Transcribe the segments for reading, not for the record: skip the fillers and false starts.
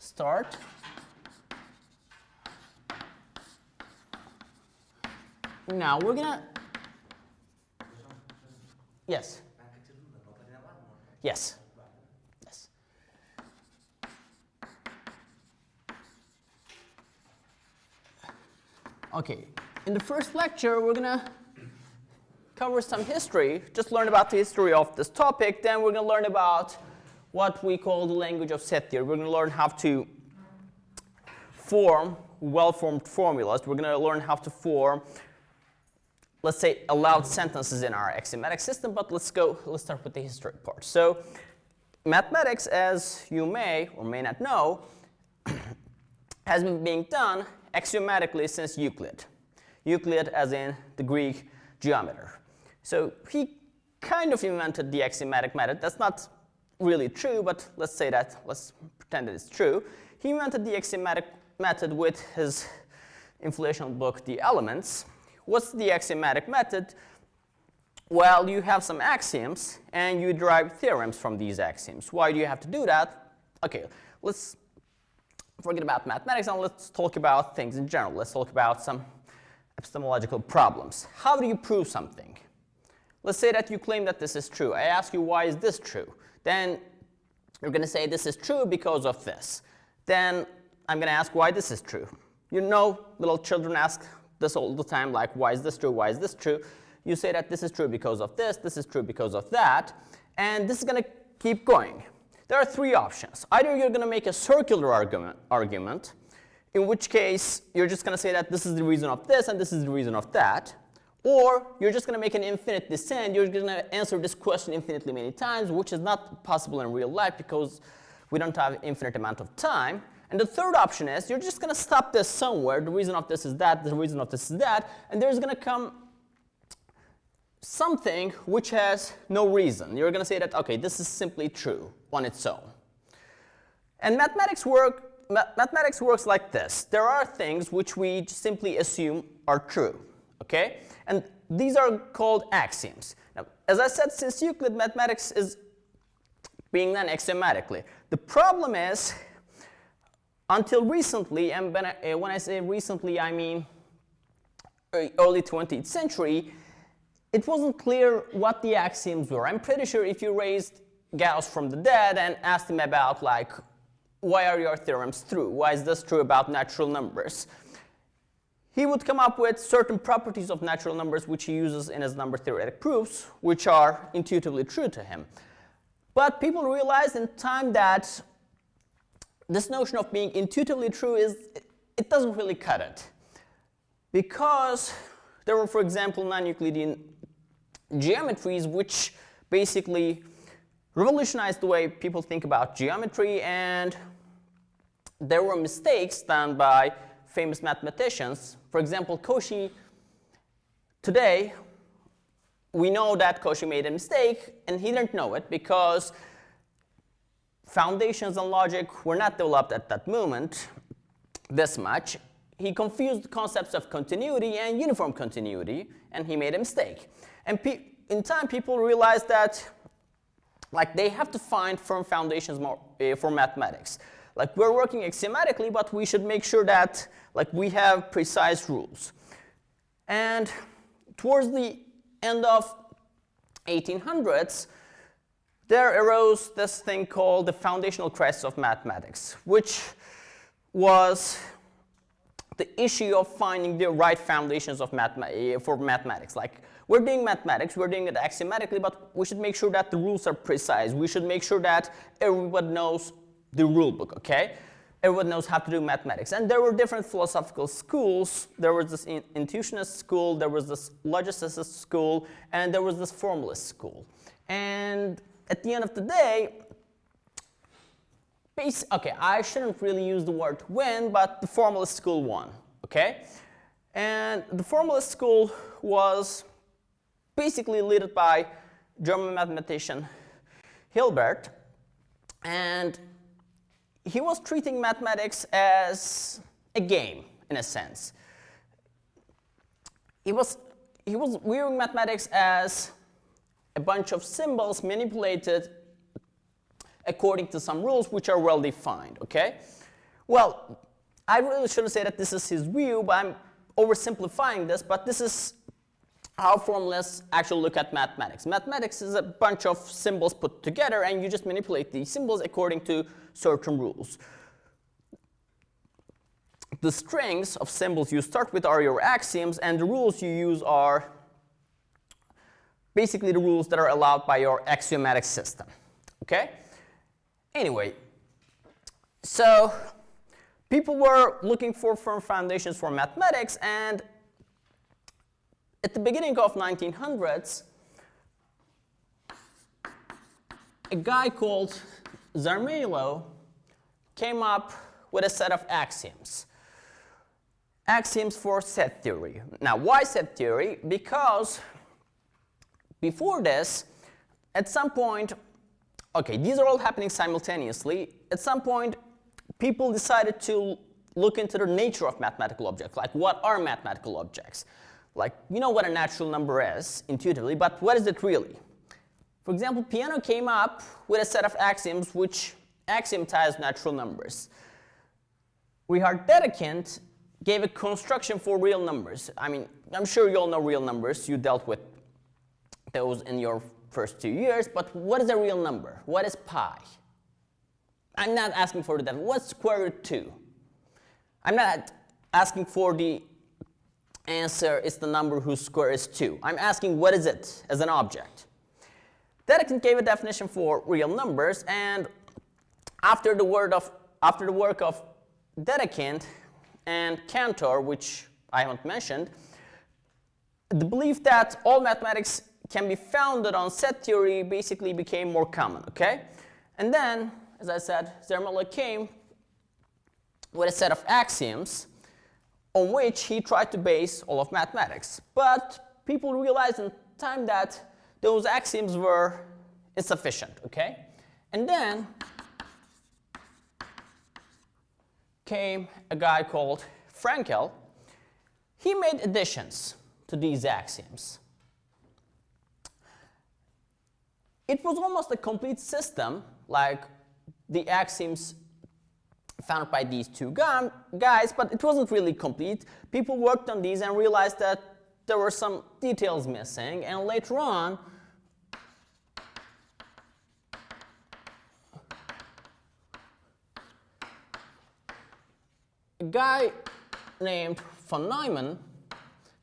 start. Now we're gonna, yes. Yes. Yes. Okay. In the first lecture, we're gonna cover some history. Just learn about the history of this topic. Then we're gonna learn about what we call the language of set theory. We're gonna learn how to form well-formed formulas. We're gonna learn how to form, let's say, allowed sentences in our axiomatic system, but let's start with the history part. So mathematics, as you may or may not know, has been being done axiomatically since Euclid. Euclid as in the Greek geometer. So he kind of invented the axiomatic method. That's not really true, but let's say that, let's pretend that it's true. He invented the axiomatic method with his influential book, The Elements. What's the axiomatic method? Well, you have some axioms, and you derive theorems from these axioms. Why do you have to do that? Okay, let's forget about mathematics, and let's talk about things in general. Let's talk about some epistemological problems. How do you prove something? Let's say that you claim that this is true. I ask you, why is this true? Then you're going to say this is true because of this. Then I'm going to ask why this is true. You know, little children ask this all the time, like, why is this true? Why is this true? You say that this is true because of this is true because of that, and this is going to keep going. There are three options. Either you're going to make a circular argument, in which case you're just going to say that this is the reason of this and this is the reason of that, or you're just going to make an infinite descent. You're going to answer this question infinitely many times, which is not possible in real life because we don't have infinite amount of time. And the third option is you're just going to stop this somewhere. The reason of this is that, the reason of this is that, and there's going to come something which has no reason. You're going to say that, okay, this is simply true on its own. And mathematics works like this. There are things which we simply assume are true, okay? And these are called axioms. Now, as I said, since Euclid, mathematics is being done axiomatically. The problem is, until recently, and when I say recently, I mean early 20th century, it wasn't clear what the axioms were. I'm pretty sure if you raised Gauss from the dead and asked him about, like, why are your theorems true? Why is this true about natural numbers? He would come up with certain properties of natural numbers which he uses in his number theoretic proofs, which are intuitively true to him. But people realized in time that this notion of being intuitively true it doesn't really cut it. Because there were, for example, non-Euclidean geometries which basically revolutionized the way people think about geometry, and there were mistakes done by famous mathematicians. For example, Cauchy. Today, we know that Cauchy made a mistake, and he didn't know it because foundations and logic were not developed at that moment this much. He confused the concepts of continuity and uniform continuity, and he made a mistake. And in time, people realized that, like, they have to find firm foundations for mathematics. Like, we're working axiomatically, but we should make sure that, like, we have precise rules. And towards the end of 1800s, there arose this thing called the foundational crisis of mathematics, which was the issue of finding the right foundations of for mathematics. Like, we're doing mathematics, we're doing it axiomatically, but we should make sure that the rules are precise. We should make sure that everyone knows the rule book, okay? Everyone knows how to do mathematics. And there were different philosophical schools. There was this intuitionist school, there was this logicist school, and there was this formalist school. And at the end of the day, okay, I shouldn't really use the word win, but the formalist school won, okay? And the formalist school was basically led by German mathematician Hilbert, and he was treating mathematics as a game, in a sense. He was viewing mathematics as a bunch of symbols manipulated according to some rules which are well defined, okay? Well, I really shouldn't say that this is his view, but I'm oversimplifying this, but this is how formalists actually look at mathematics. Mathematics is a bunch of symbols put together, and you just manipulate these symbols according to certain rules. The strings of symbols you start with are your axioms, and the rules you use are basically the rules that are allowed by your axiomatic system. Okay? Anyway, so people were looking for firm foundations for mathematics, and at the beginning of 1900s, a guy called Zermelo came up with a set of axioms. Axioms for set theory. Now, why set theory? Because before this, at some point, okay, these are all happening simultaneously. At some point, people decided to look into the nature of mathematical objects, like what are mathematical objects? Like, you know what a natural number is intuitively, but what is it really? For example, Peano came up with a set of axioms which axiomatize natural numbers. Richard Dedekind gave a construction for real numbers. I mean, I'm sure you all know real numbers. You dealt with those in your first 2 years, but what is a real number? What is pi? I'm not asking for that. What's square root 2? I'm not asking for the answer is the number whose square is 2. I'm asking what is it as an object. Dedekind gave a definition for real numbers, and after the work of Dedekind and Cantor, which I haven't mentioned, the belief that all mathematics can be founded on set theory basically became more common, okay? And then, as I said, Zermelo came with a set of axioms on which he tried to base all of mathematics. But people realized in time that those axioms were insufficient, okay? And then came a guy called Frankel. He made additions to these axioms. It was almost a complete system, like the axioms found by these two guys, but it wasn't really complete. People worked on these and realized that there were some details missing, and later on, a guy named von Neumann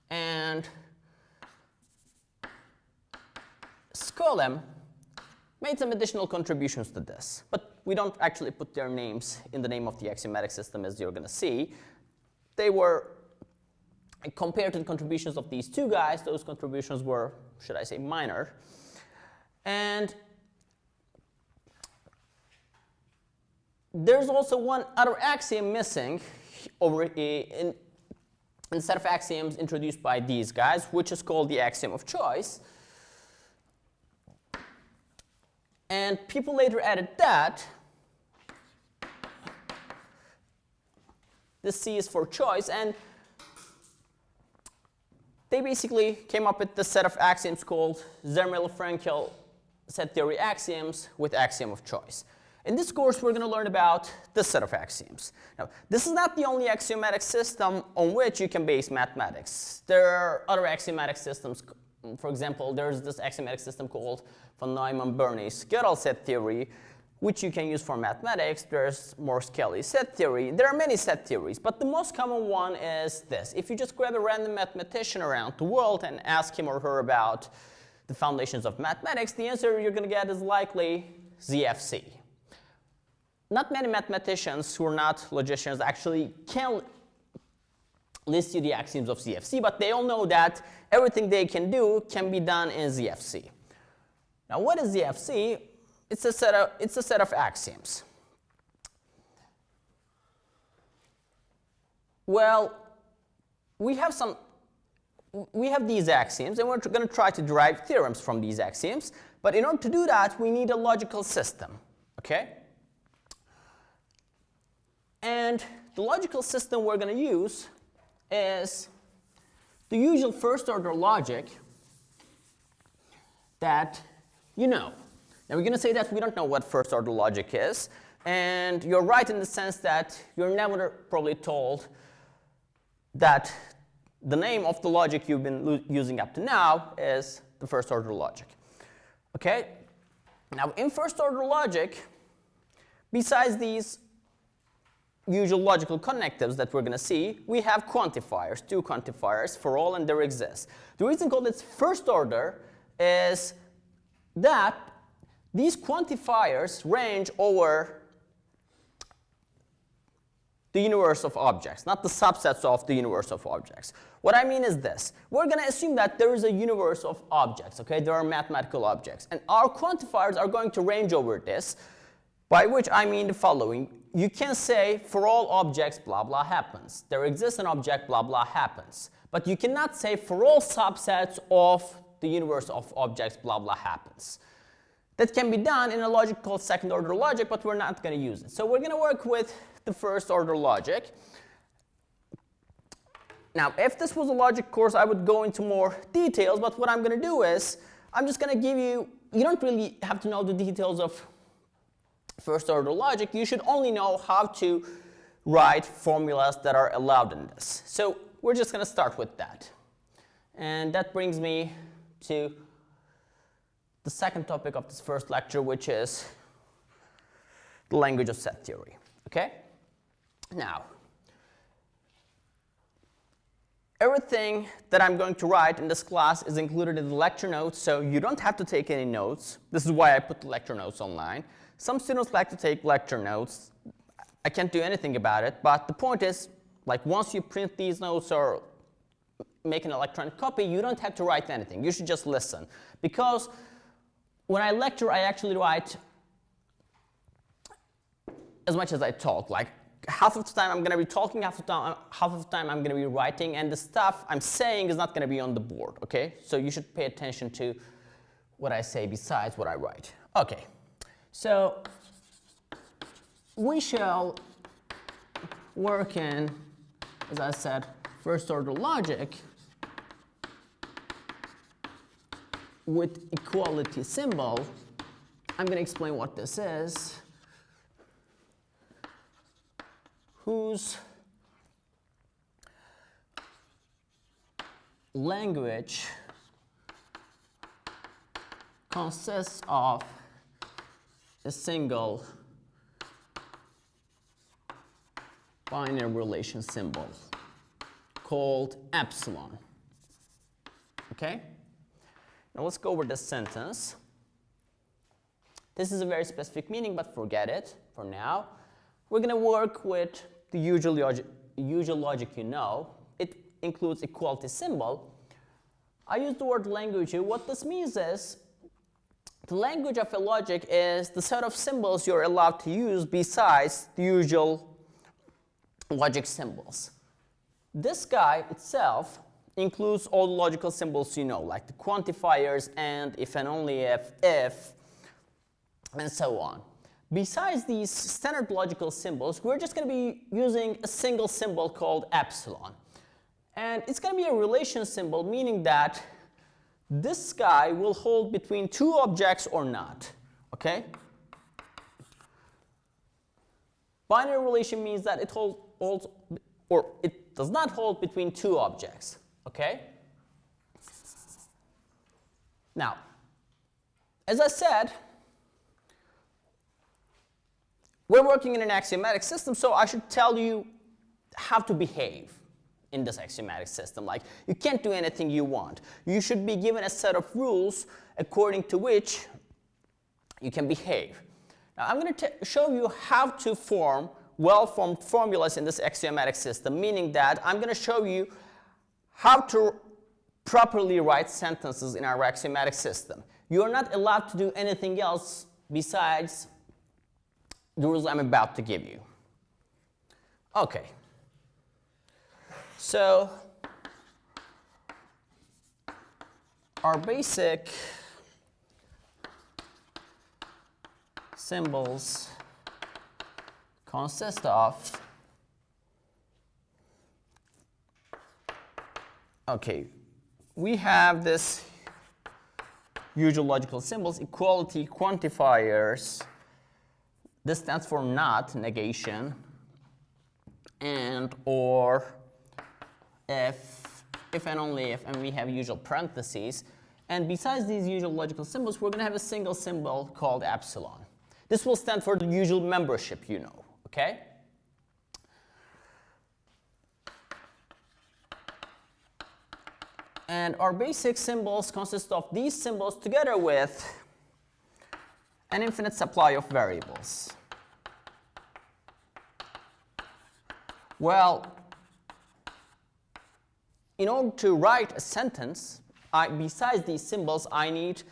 and Skolem made some additional contributions to this. But we don't actually put their names in the name of the axiomatic system, as you're going to see. They were, compared to the contributions of these two guys, those contributions were, should I say, minor. And there's also one other axiom missing over in a set of axioms introduced by these guys, which is called the axiom of choice. And people later added that. This C is for choice, and they basically came up with the set of axioms called Zermelo-Frankel set theory axioms with axiom of choice. In this course, we're going to learn about this set of axioms. Now, this is not the only axiomatic system on which you can base mathematics. There are other axiomatic systems. For example, there's this axiomatic system called von Neumann-Bernoulli-Gödel set theory, which you can use for mathematics. There's Morse-Kelley set theory. There are many set theories, but the most common one is this. If you just grab a random mathematician around the world and ask him or her about the foundations of mathematics, the answer you're going to get is likely ZFC. Not many mathematicians who are not logicians actually can list you the axioms of ZFC, but they all know that everything they can do can be done in ZFC. Now, what is ZFC? It's a set of axioms. Well, we have these axioms, and we're going to try to derive theorems from these axioms. But in order to do that, we need a logical system. Okay? And the logical system we're going to use is the usual first-order logic that you know. Now, we're going to say that we don't know what first-order logic is. And you're right in the sense that you're never probably told that the name of the logic you've been using up to now is the first order logic. Okay? Now, in first order logic, besides these usual logical connectives that we're going to see, we have quantifiers, two quantifiers for all, and there exists. The reason called it's first order is that these quantifiers range over the universe of objects, not the subsets of the universe of objects. What I mean is this. We're going to assume that there is a universe of objects, okay? There are mathematical objects. And our quantifiers are going to range over this, by which I mean the following. You can say for all objects blah blah happens. There exists an object blah blah happens. But you cannot say for all subsets of the universe of objects blah blah happens. That can be done in a logic called second order logic, but we're not going to use it. So we're going to work with the first order logic. Now, if this was a logic course, I would go into more details, but what I'm going to do is I'm just going to give you don't really have to know the details of first order logic. You should only know how to write formulas that are allowed in this. So we're just going to start with that. And that brings me to the second topic of this first lecture, which is the language of set theory. Okay? Now, everything that I'm going to write in this class is included in the lecture notes, so you don't have to take any notes. This is why I put the lecture notes online. Some students like to take lecture notes. I can't do anything about it, but the point is, like, once you print these notes or make an electronic copy, you don't have to write anything. You should just listen. Because when I lecture, I actually write as much as I talk. Like, half of the time I'm going to be talking, half of the time I'm going to be writing, and the stuff I'm saying is not going to be on the board, okay? So you should pay attention to what I say besides what I write. Okay, so we shall work in, as I said, first order logic with equality symbol. I'm going to explain what this is. Whose language consists of a single binary relation symbol called epsilon. Okay? Now let's go over this sentence. This is a very specific meaning, but forget it for now. We're going to work with the usual logic you know. It includes equality symbol. I use the word language here. What this means is the language of a logic is the set of symbols you're allowed to use besides the usual logic symbols. This guy itself includes all the logical symbols you know, like the quantifiers, and, if and only if, and so on. Besides these standard logical symbols, we're just going to be using a single symbol called epsilon. And it's going to be a relation symbol, meaning that this guy will hold between two objects or not. Okay? Binary relation means that it holds, or it does not hold between two objects. Okay? Now, as I said, we're working in an axiomatic system, so I should tell you how to behave in this axiomatic system. Like, you can't do anything you want. You should be given a set of rules according to which you can behave. Now, I'm going to show you how to form well-formed formulas in this axiomatic system, meaning that I'm going to show you how to properly write sentences in our axiomatic system. You are not allowed to do anything else besides the rules I'm about to give you. Okay. So our basic symbols consist of, okay, we have this usual logical symbols, equality, quantifiers, This stands for not, negation, and or if and only if, and we have usual parentheses. And besides these usual logical symbols, we're going to have a single symbol called epsilon. This will stand for the usual membership, you know, okay? And our basic symbols consist of these symbols together with an infinite supply of variables. Well, in order to write a sentence, besides these symbols, I need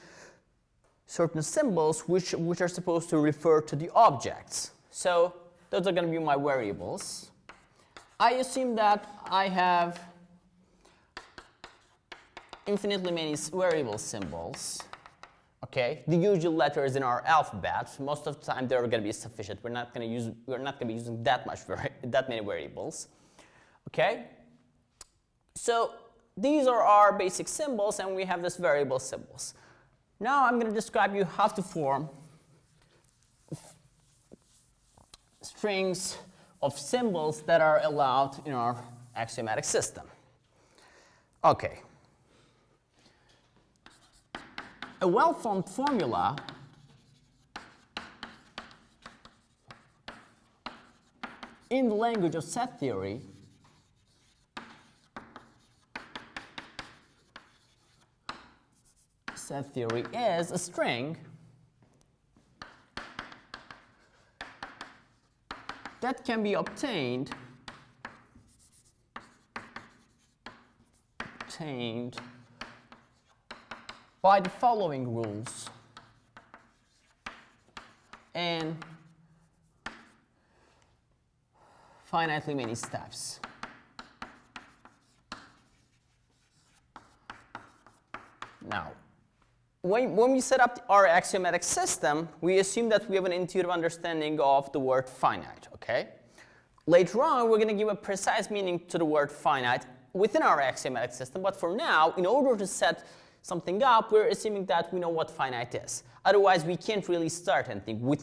certain symbols which are supposed to refer to the objects. So those are going to be my variables. I assume that I have infinitely many variable symbols. Okay, the usual letters in our alphabet. Most of the time, they're going to be sufficient. We're not going to be using that many variables. Okay, so these are our basic symbols, and we have this variable symbols. Now I'm going to describe you how to form strings of symbols that are allowed in our axiomatic system. Okay. A well-formed formula in the language of set theory is a string that can be obtained by the following rules in finitely many steps. Now, when we set up our axiomatic system, we assume that we have an intuitive understanding of the word finite, okay? Later on, we're going to give a precise meaning to the word finite within our axiomatic system, but for now, in order to set something up, we're assuming that we know what finite is. Otherwise, we can't really start anything.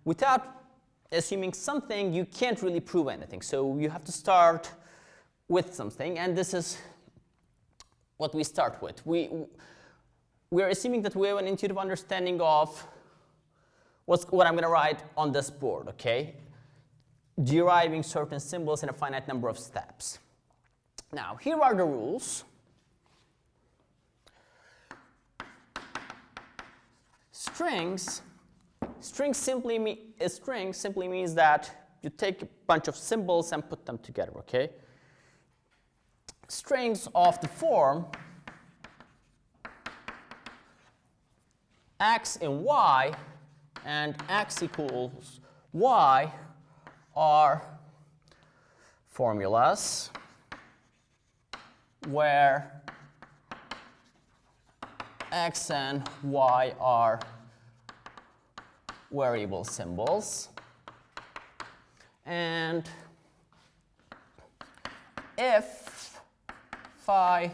Without assuming something, you can't really prove anything. So you have to start with something, and this is what we start with. We're assuming that we have an intuitive understanding of what I'm going to write on this board, okay? Deriving certain symbols in a finite number of steps. Now, here are the rules. A string simply means that you take a bunch of symbols and put them together, okay? Strings of the form x in y and x equals y are formulas where x and y are variable symbols. And if phi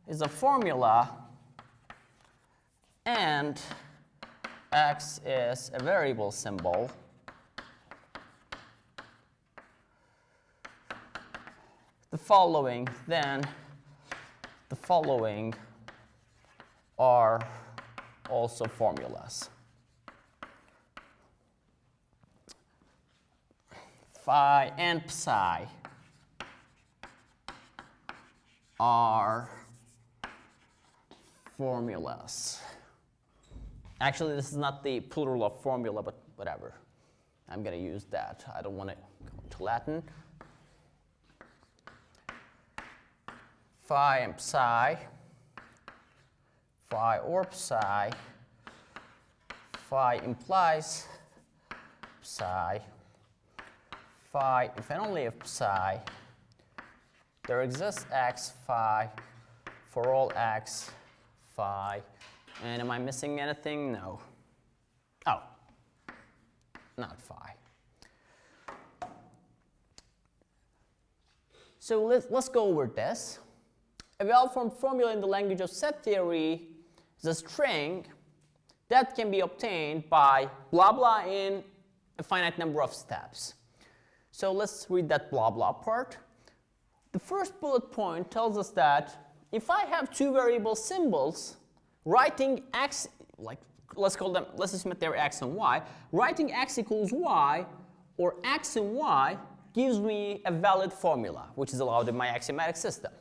is a formula and x is a variable symbol, the following are also formulas. Phi and psi are formulas. Actually, this is not the plural of formula, but whatever. I'm going to use that. I don't want to go to Latin. Phi and psi, phi or psi, phi implies psi, phi if and only if psi, there exists x phi for all x phi. And am I missing anything? No. Oh, not phi. So let's go over this. A well-formed formula in the language of set theory is a string that can be obtained by blah blah in a finite number of steps. So let's read that blah blah part. The first bullet point tells us that if I have two variable symbols, writing x, like let's assume that they're x and y, writing x equals y or x and y gives me a valid formula, which is allowed in my axiomatic system.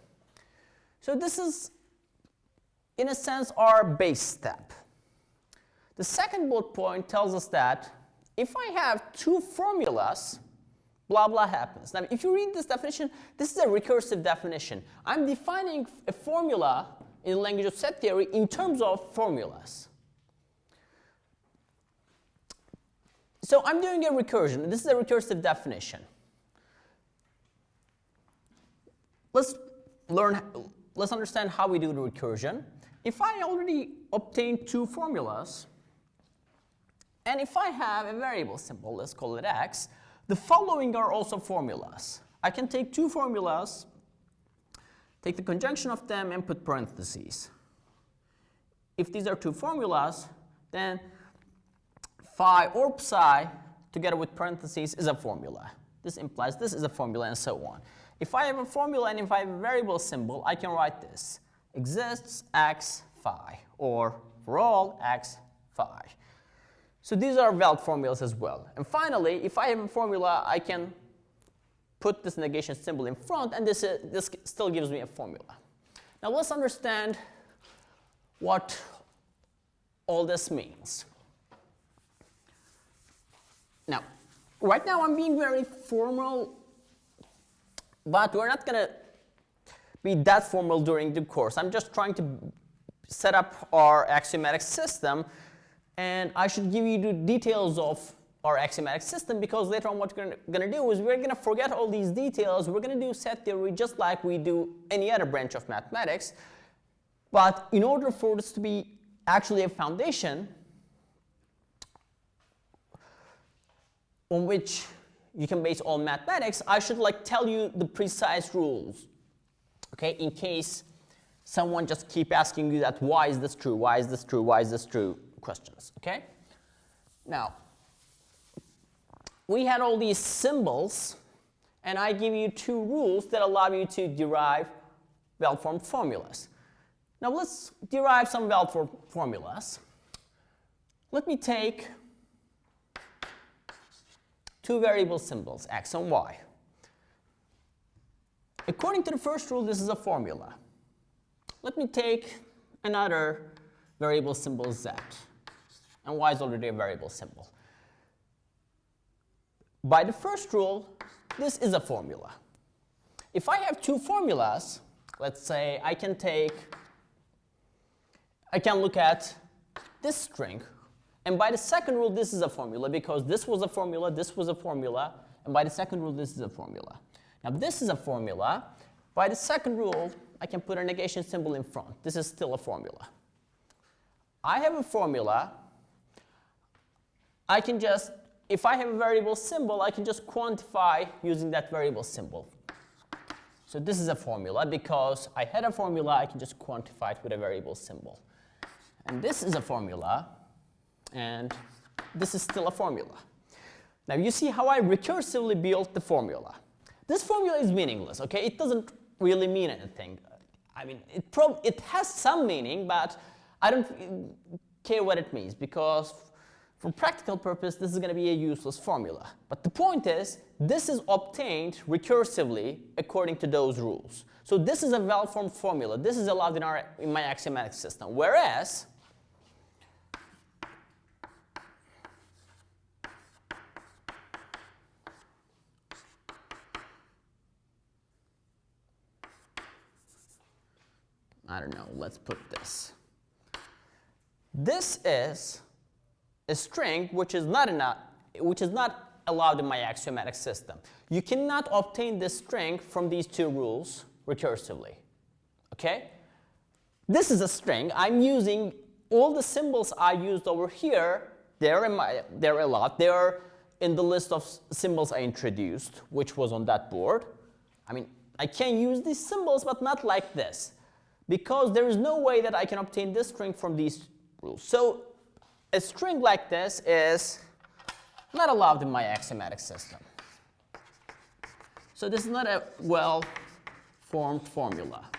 So this is, in a sense, our base step. The second bullet point tells us that if I have two formulas, blah blah happens. Now, if you read this definition, this is a recursive definition. I'm defining a formula in the language of set theory in terms of formulas. So I'm doing a recursion. This is a recursive definition. Let's understand how we do the recursion. If I already obtained two formulas, and if I have a variable symbol, let's call it x, the following are also formulas. I can take two formulas, take the conjunction of them, and put parentheses. If these are two formulas, then phi or psi together with parentheses is a formula. This implies this is a formula, and so on. If I have a formula and if I have a variable symbol, I can write this. Exists x phi, or for all x phi. So these are valid formulas as well. And finally, if I have a formula, I can put this negation symbol in front, and this still gives me a formula. Now let's understand what all this means. Now, right now I'm being very formal, but we're not going to be that formal during the course. I'm just trying to set up our axiomatic system, and I should give you the details of our axiomatic system, because later on what we're going to do is we're going to forget all these details. We're going to do set theory just like we do any other branch of mathematics. But in order for this to be actually a foundation on which you can base all mathematics, I should tell you the precise rules, okay? In case someone just keep asking you that, why is this true, why is this true, why is this true questions, okay? Now, we had all these symbols, and I give you two rules that allow you to derive well-formed formulas. Now let's derive some well-formed formulas. Let me take two variable symbols, x and y. According to the first rule, this is a formula. Let me take another variable symbol, z, and y is already a variable symbol. By the first rule, this is a formula. If I have two formulas, let's say I can look at this string, and by the second rule, this is a formula, because this was a formula, this was a formula, and by the second rule, this is a formula. Now this is a formula. By the second rule, I can put a negation symbol in front. This is still a formula. I have a formula. I can just, if I have a variable symbol, I can just quantify using that variable symbol. So this is a formula. Because I had a formula, I can just quantify it with a variable symbol. And this is a formula, and this is still a formula. Now you see how I recursively built the formula. This formula is meaningless, okay? It doesn't really mean anything. I mean, it has some meaning, but I don't care what it means, because for practical purpose, this is going to be a useless formula. But the point is, this is obtained recursively according to those rules. So this is a well-formed formula. This is allowed in my axiomatic system. Whereas, I don't know, let's put this. This is a string which is not allowed in my axiomatic system. You cannot obtain this string from these two rules recursively. Okay? This is a string. I'm using all the symbols I used over here. They're allowed. They're in the list of symbols I introduced, which was on that board. I mean, I can use these symbols, but not like this, because there is no way that I can obtain this string from these rules. So a string like this is not allowed in my axiomatic system. So this is not a well-formed formula.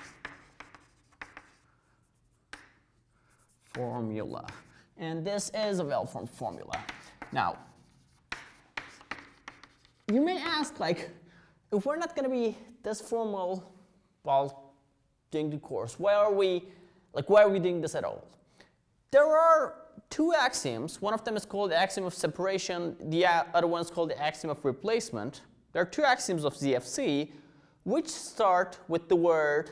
And this is a well-formed formula. Now, you may ask, like, if we're not going to be this formal while doing the course, why are we doing this at all? There are two axioms. One of them is called the axiom of separation. The other one is called the axiom of replacement. There are two axioms of ZFC which start with the word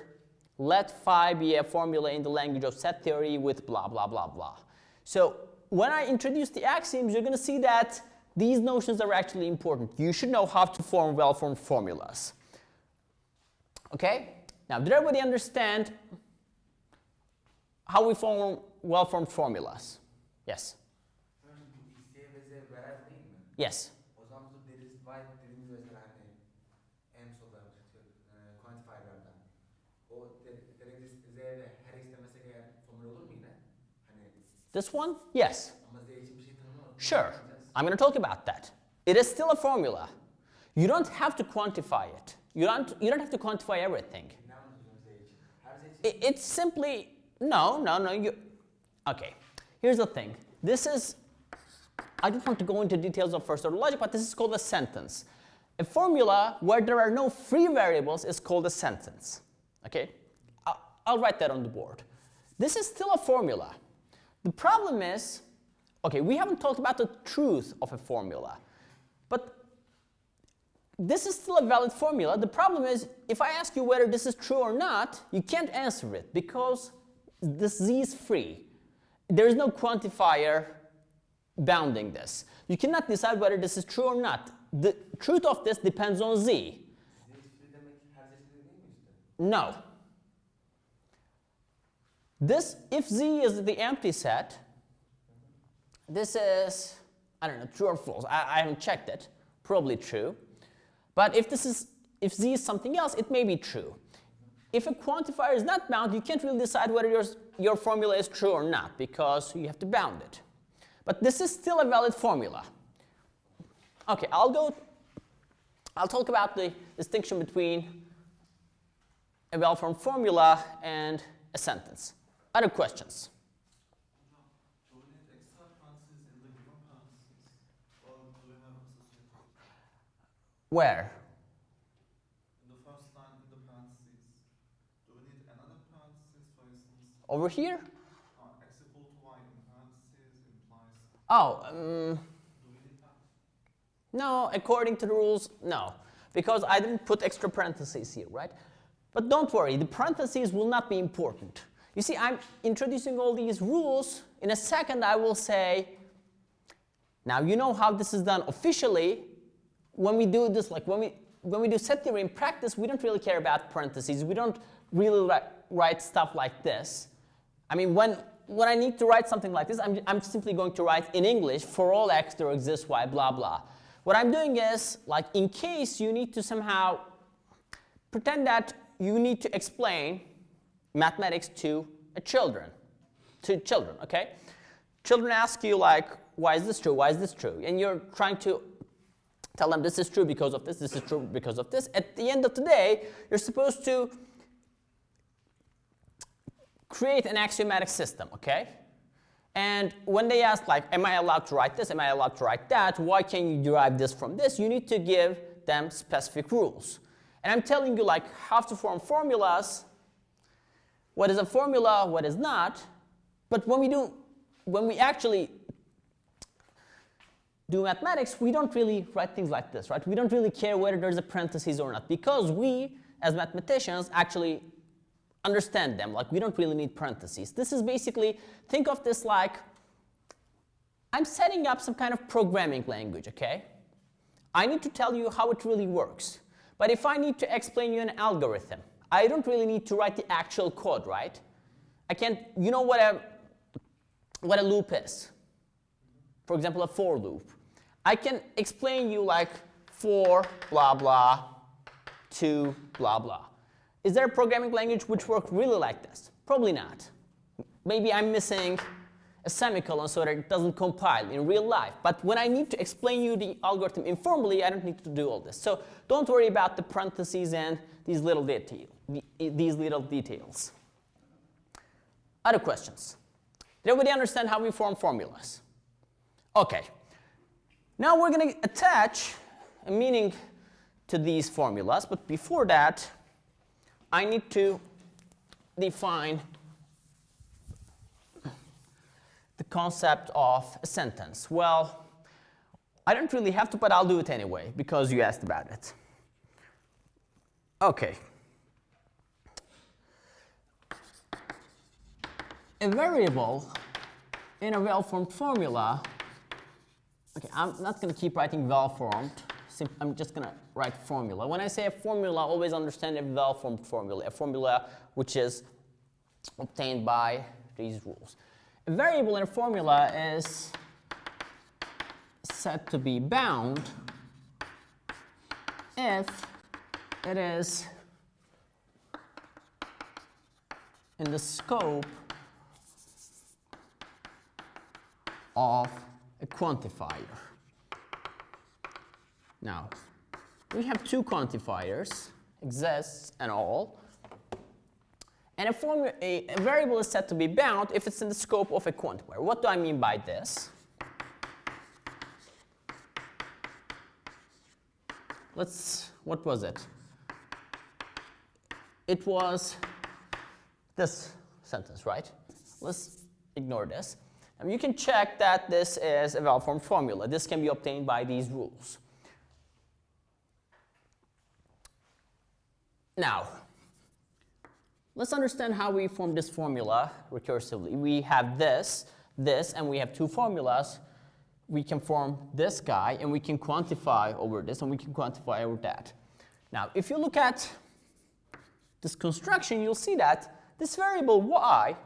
let phi be a formula in the language of set theory with blah, blah, blah, blah. So when I introduce the axioms, you're going to see that these notions are actually important. You should know how to form well-formed formulas. Okay? Now, did everybody understand how we form well-formed formulas? Yes? Yes. This one? Yes. Sure. I'm going to talk about that. It is still a formula. You don't have to quantify it. You don't have to quantify everything. It's simply, no. Okay. Here's the thing. This is, I don't want to go into details of first order logic, but this is called a sentence. A formula where there are no free variables is called a sentence. Okay? I'll write that on the board. This is still a formula. The problem is, okay, we haven't talked about the truth of a formula, but this is still a valid formula. The problem is, if I ask you whether this is true or not, you can't answer it because this Z is free. There is no quantifier bounding this. You cannot decide whether this is true or not. The truth of this depends on Z. No. This, if Z is the empty set, this is, I don't know, true or false. I haven't checked it. Probably true. But if Z is something else, it may be true. If a quantifier is not bound, you can't really decide whether your formula is true or not because you have to bound it. But this is still a valid formula. Okay, I'll talk about the distinction between a well-formed formula and a sentence. Other questions? Do we need extra parentheses in the given parentheses, or do we have associated? Where? In the first line in the parentheses. Do we need another parenthesis, for instance? Over here? X equal to y in parentheses implies. Oh, Do we need that? no, according to the rules, no. Because I didn't put extra parentheses here, right? But don't worry, the parentheses will not be important. You see, I'm introducing all these rules. In a second, I will say, now you know how this is done officially. When we do this, like when we do set theory in practice, we don't really care about parentheses. We don't really write stuff like this. I mean, when I need to write something like this, I'm simply going to write in English, for all x there exists y, blah, blah. What I'm doing is, like, in case you need to somehow pretend that you need to explain mathematics to children, okay? Children ask you, like, why is this true, why is this true? And you're trying to tell them this is true because of this is true because of this. At the end of the day, you're supposed to create an axiomatic system, okay? And when they ask, like, am I allowed to write this, am I allowed to write that, why can you derive this from this, you need to give them specific rules. And I'm telling you, like, how to form formulas, what is a formula, what is not. But when we actually do mathematics, we don't really write things like this, right? We don't really care whether there's a parenthesis or not, because we, as mathematicians, actually understand them. Like, we don't really need parentheses. This is basically, think of this like, I'm setting up some kind of programming language, okay? I need to tell you how it really works. But if I need to explain you an algorithm, I don't really need to write the actual code, right? I can't, you know what a loop is. For example, a for loop. I can explain you like for blah blah to blah blah. Is there a programming language which works really like this? Probably not. Maybe I'm missing a semicolon so that it doesn't compile in real life. But when I need to explain you the algorithm informally, I don't need to do all this. So don't worry about the parentheses and these little details. Other questions? Did everybody understand how we form formulas? Okay. Now we're going to attach a meaning to these formulas, but before that, I need to define the concept of a sentence. Well, I don't really have to, but I'll do it anyway, because you asked about it. Okay. A variable in a well-formed formula. Okay, I'm not going to keep writing well-formed. I'm just going to write formula. When I say a formula, always understand a well-formed formula, a formula which is obtained by these rules. A variable in a formula is said to be bound if it is in the scope of a quantifier. Now, we have two quantifiers, exists and all. And a variable is said to be bound if it's in the scope of a quantifier. What do I mean by this? What was it? It was this sentence, right? Let's ignore this. You can check that this is a well-formed formula. This can be obtained by these rules. Now, let's understand how we form this formula recursively. We have this, and we have two formulas. We can form this guy, and we can quantify over this, and we can quantify over that. Now, if you look at this construction, you'll see that this variable y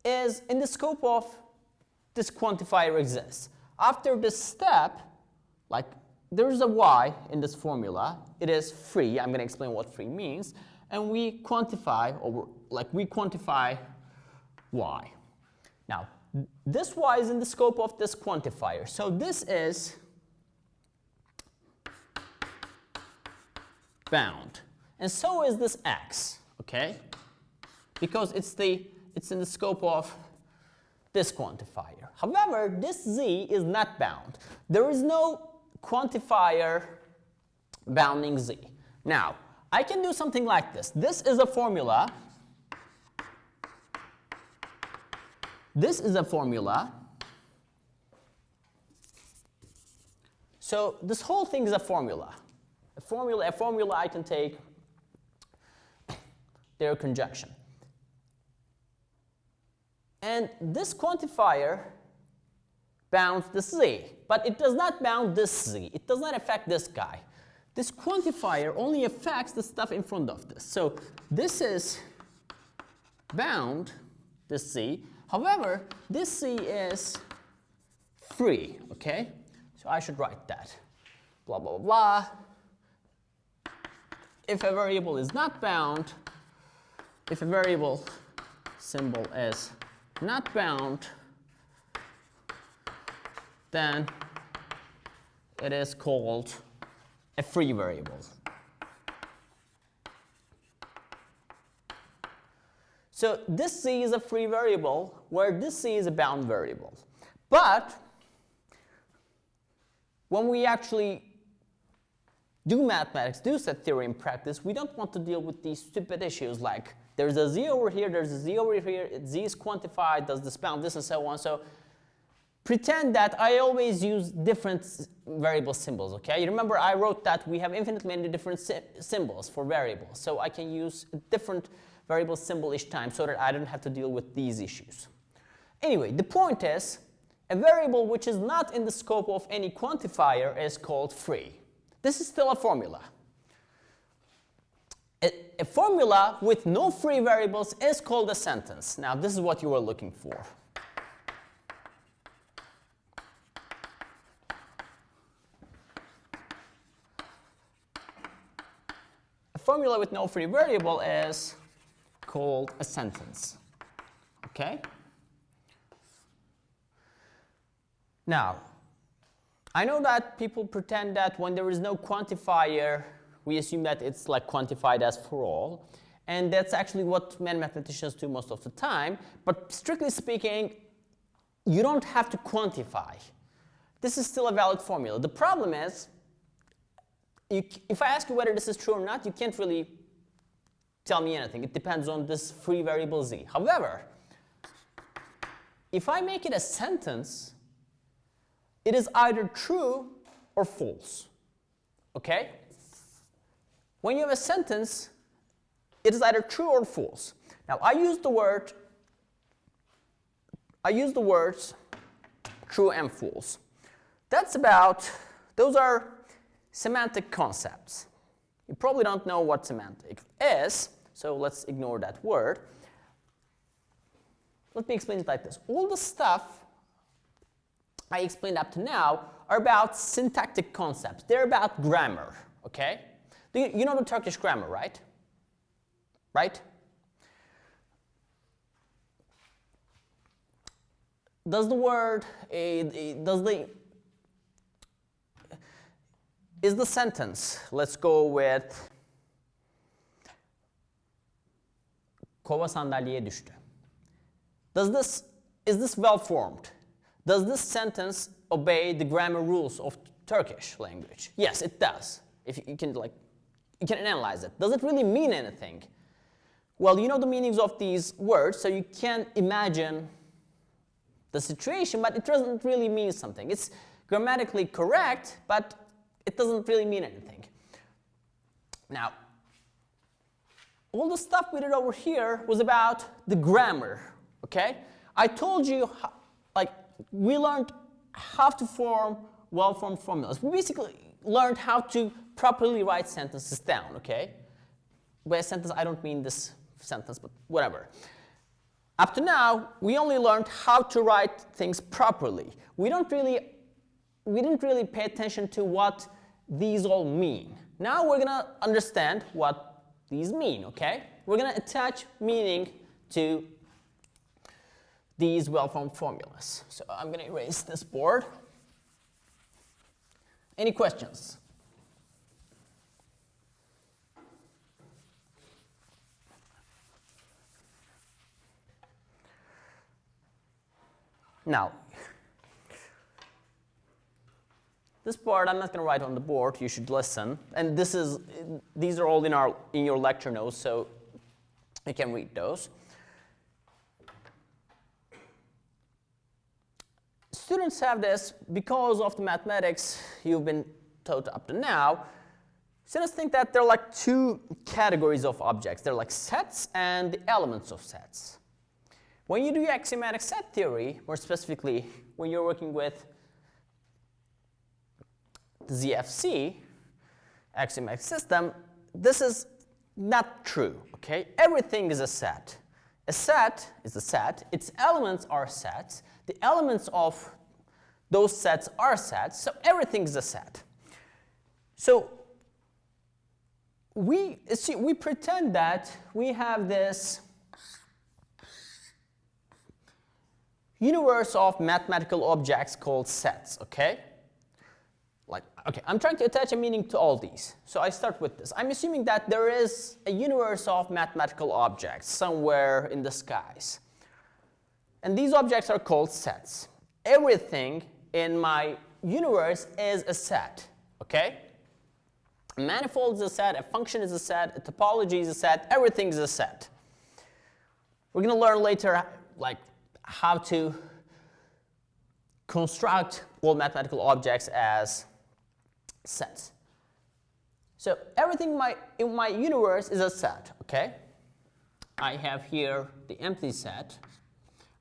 is in the scope of this quantifier exists. After this step, like there's a y in this formula. It is free. I'm going to explain what free means. And we quantify y. Now, this y is in the scope of this quantifier. So this is bound. And so is this x, okay? Because it's in the scope of this quantifier. However, this z is not bound. There is no quantifier bounding z. Now, I can do something like this. This is a formula. This is a formula. So this whole thing is a formula. A formula I can take their conjunction. And this quantifier bounds this z, but it does not bound this z. It does not affect this guy. This quantifier only affects the stuff in front of this. So this is bound, this z. However, this z is free, okay? So I should write that. Blah, blah, blah. If a variable is not bound, if a variable symbol is not bound, then it is called a free variable. So this z is a free variable, where this z is a bound variable. But when we actually do mathematics, do set theory in practice, we don't want to deal with these stupid issues like there's a z over here, there's a z over here, z is quantified, does this bound this, and so on. So pretend that I always use different variable symbols, okay? You remember I wrote that we have infinitely many different symbols for variables. So I can use a different variable symbol each time so that I don't have to deal with these issues. Anyway, the point is, a variable which is not in the scope of any quantifier is called free. This is still a formula. A formula with no free variables is called a sentence. Now, this is what you were looking for. A formula with no free variable is called a sentence. Okay? Now, I know that people pretend that when there is no quantifier, we assume that it's like quantified as for all. And that's actually what many mathematicians do most of the time. But strictly speaking, you don't have to quantify. This is still a valid formula. The problem is, if I ask you whether this is true or not, you can't really tell me anything. It depends on this free variable z. However, if I make it a sentence, it is either true or false. Okay? When you have a sentence, it is either true or false. Now, I use the words true and false. Those are semantic concepts. You probably don't know what semantic is, so let's ignore that word. Let me explain it like this. All the stuff I explained up to now are about syntactic concepts. They're about grammar, okay? You know the Turkish grammar, right? Right? Does the word, is the sentence, let's go with kova sandalyeye düştü. Is this well formed? Does this sentence obey the grammar rules of Turkish language? Yes, it does. If you can analyze it. Does it really mean anything? Well, you know the meanings of these words, so you can imagine the situation, but it doesn't really mean something. It's grammatically correct, but it doesn't really mean anything. Now, all the stuff we did over here was about the grammar, okay? I told you, we learned how to form well-formed formulas. We basically learned how to properly write sentences down, okay? By a sentence, I don't mean this sentence, but whatever. Up to now, we only learned how to write things properly. We didn't really pay attention to what these all mean. Now we're gonna understand what these mean, okay? We're gonna attach meaning to these well-formed formulas. So I'm gonna erase this board. Any questions? Now, this part I'm not going to write on the board. You should listen. And these are all in your lecture notes, so you can read those. Students have this because of the mathematics you've been taught up to now. Students think that there are like two categories of objects. They're like sets and the elements of sets. When you do your axiomatic set theory, more specifically when you're working with the ZFC, axiomatic system, this is not true, okay? Everything is a set. A set is a set. Its elements are sets. The elements of those sets are sets, so everything is a set. So we pretend that we have this universe of mathematical objects called sets, okay? I'm trying to attach a meaning to all these. So I start with this. I'm assuming that there is a universe of mathematical objects somewhere in the skies. And these objects are called sets. Everything in my universe is a set, okay? A manifold is a set, a function is a set, a topology is a set, everything is a set. We're going to learn later how to construct all mathematical objects as sets. So everything in my universe is a set, okay? I have here the empty set.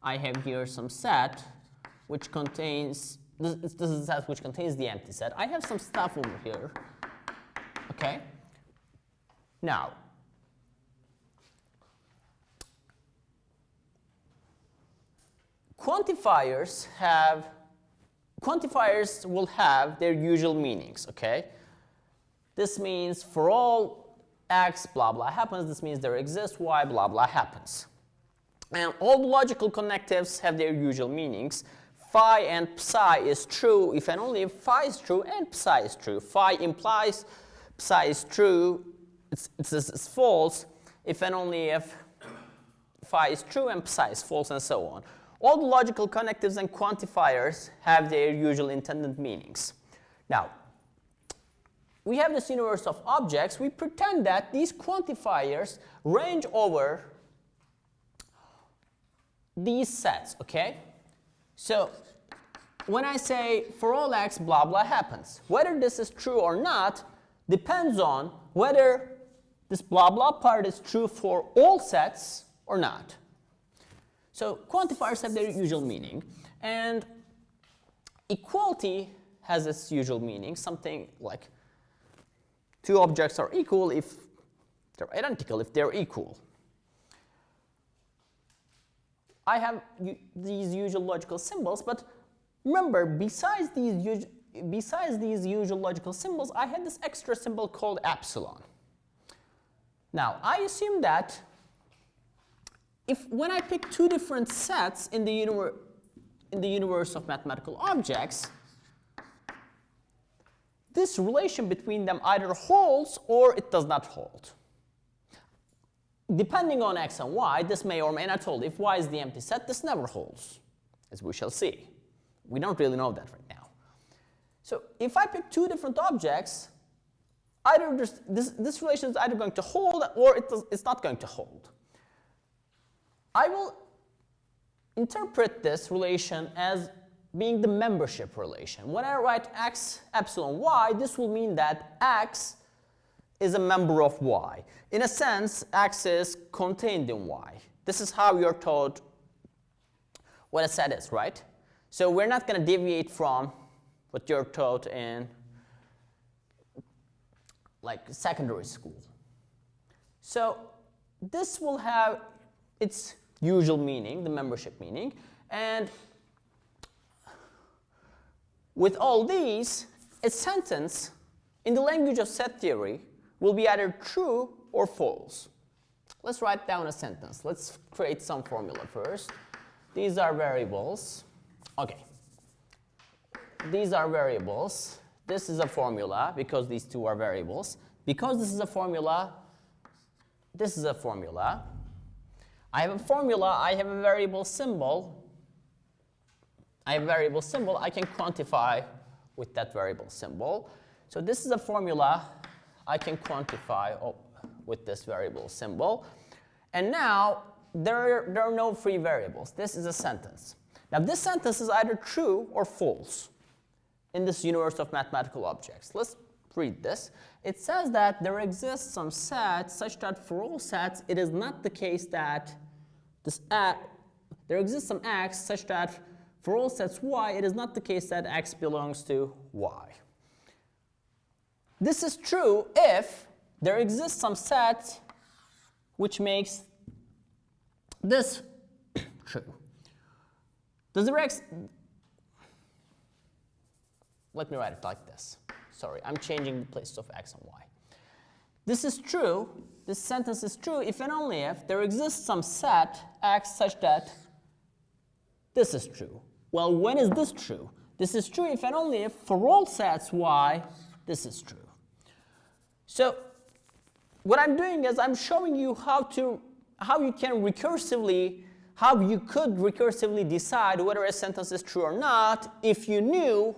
I have here some set which contains, this is a set which contains the empty set. I have some stuff over here, okay? Now, quantifiers will have their usual meanings, okay? This means for all x, blah, blah happens. This means there exists y, blah, blah happens. And all the logical connectives have their usual meanings. phi and psi is true if and only if phi is true and psi is true. Phi implies psi is true, it's false if and only if phi is true and psi is false, and so on. All the logical connectives and quantifiers have their usual intended meanings. Now, we have this universe of objects. We pretend that these quantifiers range over these sets, okay? So when I say for all x blah blah happens, whether this is true or not depends on whether this blah blah part is true for all sets or not. So quantifiers have their usual meaning, and equality has its usual meaning, something like two objects are equal if they're identical, if they're equal. I have these usual logical symbols, but remember, besides these usual logical symbols, I had this extra symbol called epsilon. Now, I assume that when I pick two different sets in the universe of mathematical objects, this relation between them either holds or it does not hold. Depending on x and y, this may or may not hold. If y is the empty set, this never holds, as we shall see. We don't really know that right now. So if I pick two different objects, either this relation is either going to hold or it's not going to hold. I will interpret this relation as being the membership relation. When I write x epsilon y, this will mean that x is a member of y. In a sense, x is contained in y. This is how you're taught what a set is, right? So we're not going to deviate from what you're taught in like secondary school. So this will have its usual meaning, the membership meaning, and with all these, a sentence in the language of set theory will be either true or false. Let's write down a sentence. Let's create some formula first. These are variables. Okay. These are variables. This is a formula because these two are variables. Because this is a formula, this is a formula. I have a formula, I have a variable symbol. I have a variable symbol, I can quantify with that variable symbol. So this is a formula I can quantify with this variable symbol. And now there are no free variables. This is a sentence. Now this sentence is either true or false in this universe of mathematical objects. Let's read this. It says that there exists some set such that for all sets it is not the case that there exists some x such that for all sets y it is not the case that x belongs to y. This is true if there exists some set which makes this true. Does there let me write it like this. Sorry, I'm changing the places of x and y. This is true, this sentence is true if and only if there exists some set x such that this is true. Well, when is this true? This is true if and only if for all sets y, this is true. So what I'm doing is I'm showing you how you could recursively decide whether a sentence is true or not if you knew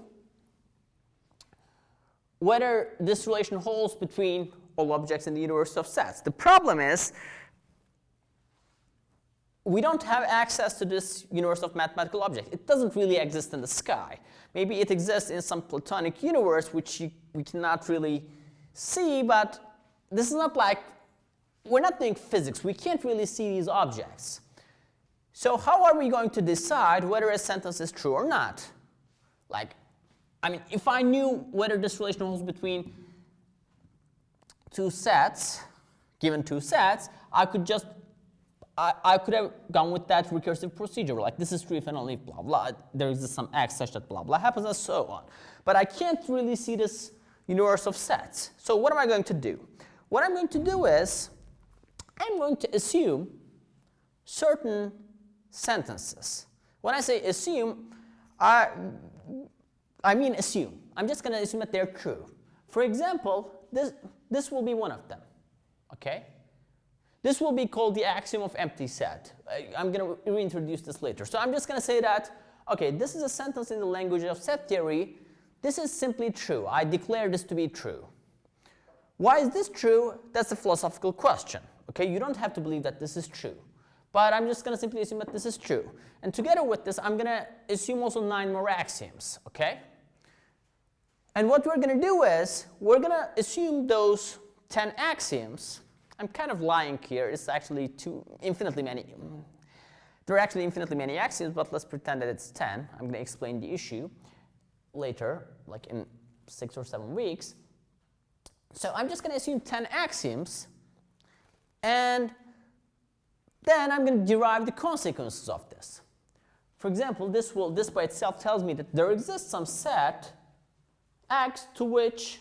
whether this relation holds between all objects in the universe of sets. The problem is we don't have access to this universe of mathematical objects. It doesn't really exist in the sky. Maybe it exists in some Platonic universe which we cannot really see, but this is not like, we're not doing physics. We can't really see these objects. So how are we going to decide whether a sentence is true or not? If I knew whether this relation holds between two sets, given two sets, I could have gone with that recursive procedure, like this is true if and only if blah blah, there exists some x such that blah blah happens, and so on. But I can't really see this universe of sets. So what am I going to do? What I'm going to do is I'm going to assume certain sentences. When I say assume, I mean assume. I'm just going to assume that they're true. For example, this will be one of them. Okay? This will be called the axiom of empty set. I'm going to reintroduce this later. So I'm just going to say that, okay, this is a sentence in the language of set theory. This is simply true. I declare this to be true. Why is this true? That's a philosophical question. Okay? You don't have to believe that this is true. But I'm just going to simply assume that this is true. And together with this, I'm going to assume also 9 more axioms. Okay? And what we're going to do is, we're going to assume those 10 axioms. I'm kind of lying here. It's actually infinitely many. There are actually infinitely many axioms, but let's pretend that it's 10. I'm going to explain the issue later, like in 6 or 7 weeks. So I'm just going to assume 10 axioms, and then I'm going to derive the consequences of this. For example, this by itself tells me that there exists some set X to which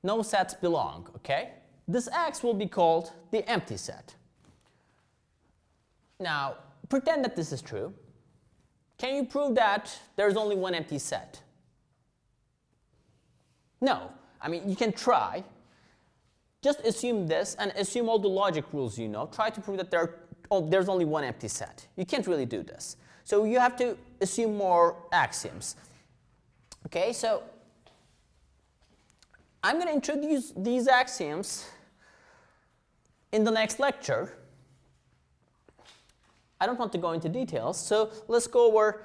no sets belong, okay? This X will be called the empty set. Now, pretend that this is true. Can you prove that there's only one empty set? No. I mean, you can try. Just assume this and assume all the logic rules you know. Try to prove that there's only one empty set. You can't really do this. So you have to assume more axioms. Okay, so I'm going to introduce these axioms in the next lecture. I don't want to go into details, so let's go over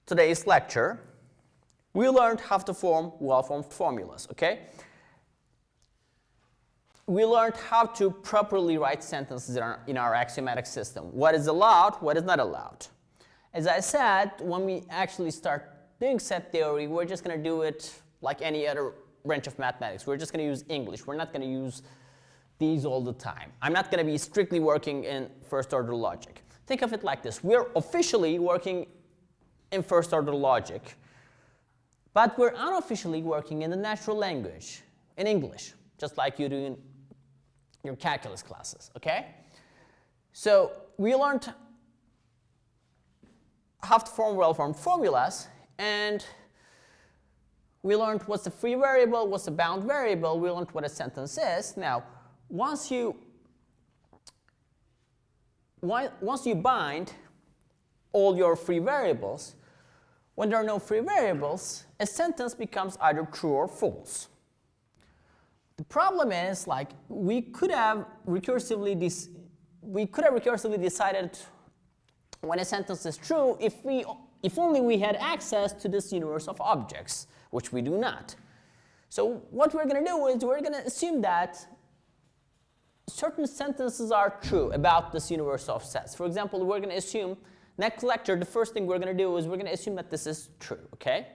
today's lecture. We learned how to form well-formed formulas, okay? We learned how to properly write sentences in our axiomatic system. What is allowed, what is not allowed. As I said, when we actually start doing set theory, we're just going to do it like any other branch of mathematics. We're just going to use English. We're not going to use these all the time. I'm not going to be strictly working in first-order logic. Think of it like this. We're officially working in first-order logic, but we're unofficially working in the natural language, in English, just like you do in your calculus classes, okay? So we learned how to form well-formed formulas, and we learned what's the free variable, what's the bound variable. We learned what a sentence is. Now, once you bind all your free variables, when there are no free variables, a sentence becomes either true or false. The problem is, like, we could have recursively decided when a sentence is true if only we had access to this universe of objects, which we do not. So what we're going to do is we're going to assume that certain sentences are true about this universe of sets. For example, we're going to assume, next lecture, the first thing we're going to do is we're going to assume that this is true, okay?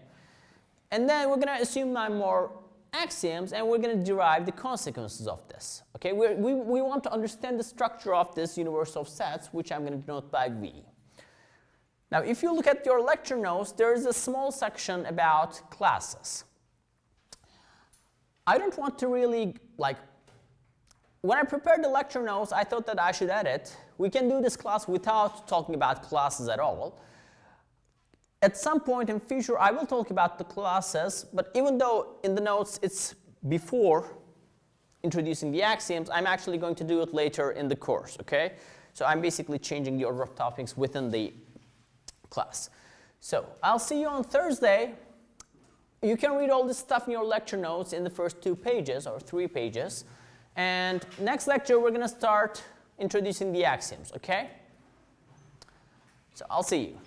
And then we're going to assume 9 more axioms, and we're going to derive the consequences of this, okay? We want to understand the structure of this universe of sets, which I'm going to denote by V. Now, if you look at your lecture notes, there is a small section about classes. I don't want to really, like, when I prepared the lecture notes, I thought that I should add it. We can do this class without talking about classes at all. At some point in future, I will talk about the classes, but even though in the notes it's before introducing the axioms, I'm actually going to do it later in the course, okay? So I'm basically changing the order of topics within the class. So I'll see you on Thursday. You can read all this stuff in your lecture notes in the first 2 pages or 3 pages. And next lecture, we're going to start introducing the axioms, okay? So I'll see you.